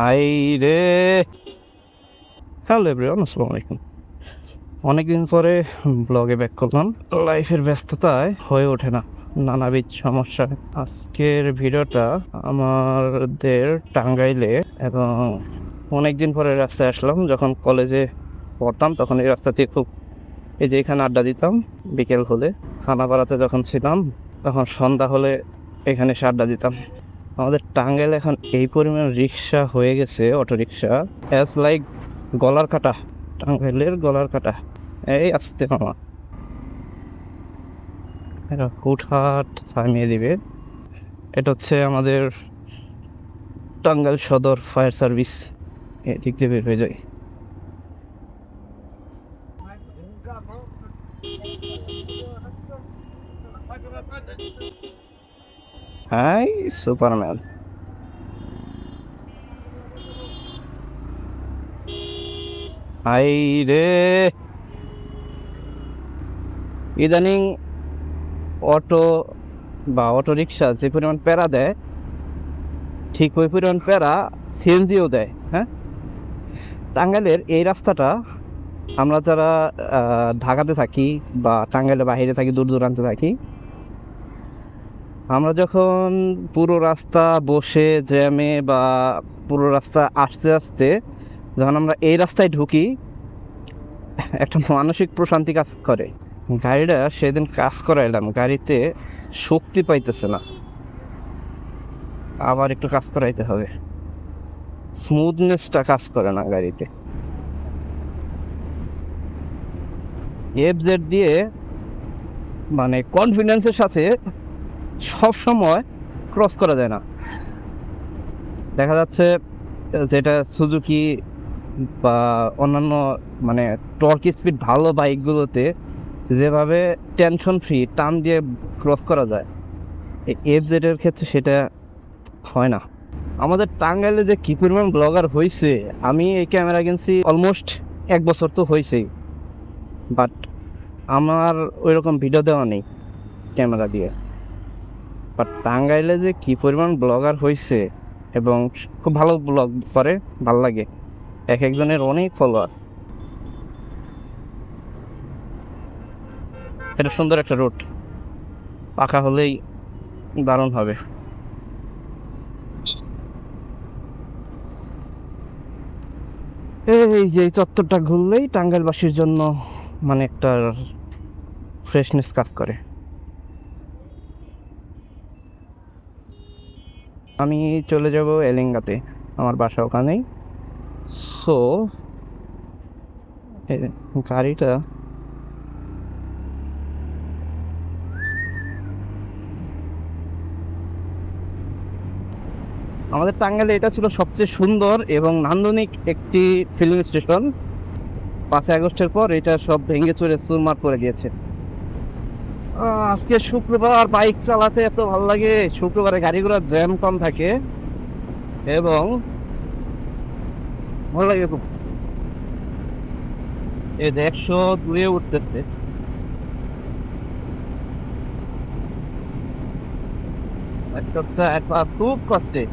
High রে, hello everyone, আসসালামু আলাইকুম। অনেকদিন পরে ব্লগে ব্যাক করলাম। লাইফের ব্যস্ততায় হয়ে ওঠে না, নানাবিধ সমস্যায়। আজকের ভিডিওটা আমাদের টাঙ্গাইলে, এবং অনেকদিন পরে রাস্তায় আসলাম। যখন কলেজে পড়তাম তখন এই রাস্তাতে খুব, এই যে এখানে আড্ডা দিতাম বিকেল হলে। খানাপাড়াতে যখন ছিলাম তখন সন্ধ্যা হলে এখানে এসে আড্ডা দিতাম। আমাদের টাঙ্গাইলে এখন এই পরিমাণ রিক্সা হয়ে গেছে, অটো রিক্সা, অ্যাজ লাইক গলার কাটা। টাঙ্গাইলের গলার কাটা। এই আসতে মামা, এটা হুটহাট থামিয়ে দিবে। এটা হচ্ছে আমাদের টাঙ্গাইল সদর ফায়ার সার্ভিস, এদিক দিয়ে বের হয়ে যায়। High Superman. হাই রে, ইদানিং অটো বা অটো রিক্সা যে পরিমাণ প্যারা দেয়, ঠিক ওই পরিমাণ প্যারা সিএনজিও দেয়। হ্যাঁ, টাঙ্গাইলের এই রাস্তাটা, আমরা যারা ঢাকাতে থাকি বা টাঙ্গাইলের বাইরে থাকি, দূর দূরান্তে থাকি, আমরা যখন পুরো রাস্তা বসে জ্যামে বা পুরো রাস্তা আসতে আসতে যখন আমরা এই রাস্তায় ঢুকি, একটা মানসিক প্রশান্তি কাজ করে। গাড়িটা সেদিন কাজ করাইলাম, গাড়িতে শক্তি পাইতেছে না, আবার একটু কাজ করাইতে হবে। স্মুথনেসটা কাজ করে না গাড়িতে। এফজেড দিয়ে মানে কনফিডেন্সের সাথে সব সময় ক্রস করা যায় না। দেখা যাচ্ছে যেটা সুজুকি বা অন্যান্য মানে টর্ক স্পিড ভালো বাইকগুলোতে যেভাবে টেনশন ফ্রি টান দিয়ে ক্রস করা যায়, এই এফজেডের ক্ষেত্রে সেটা হয় না। আমাদের টাঙ্গাইলে যে কী পরিমাণ ব্লগার হয়েছে, আমি এই ক্যামেরা কিনছি অলমোস্ট 1 বছর তো হয়েছেই, বাট আমার ওই রকম ভিডিও দেওয়া নেই ক্যামেরা দিয়ে। বাট টাঙ্গাইলে যে কী পরিমাণ ব্লগার হয়েছে, এবং খুব ভালো ব্লগ করে, ভাল লাগে। এক একজনের অনেক ফলোয়ার। এটা সুন্দর একটা রুট, পাকা হলেই দারুণ হবে। এই যে এই চত্বরটা ঘুরলেই টাঙ্গাইলবাসীর জন্য মানে একটা ফ্রেশনেস কাজ করে। আমি চলে যাব এলেঙ্গাতে, আমার বাসা ওখানেই। সো গাড়িটা, আমাদের টাঙ্গাইলে এটা ছিল সবচেয়ে সুন্দর এবং নান্দনিক একটি ফিলিং স্টেশন। 5ই আগস্টের পর এটা সব ভেঙে চুরে চুরমার করে দিয়েছে। আজকে শুক্রবার, বাইক চালাতে এত ভালো লাগে। শুক্রবারে গাড়িগুলো জ্যাম কম থাকে এবং ভালো লাগে খুব। এই 102 উঠতেছে, একটা একবার খুব কষ্টে।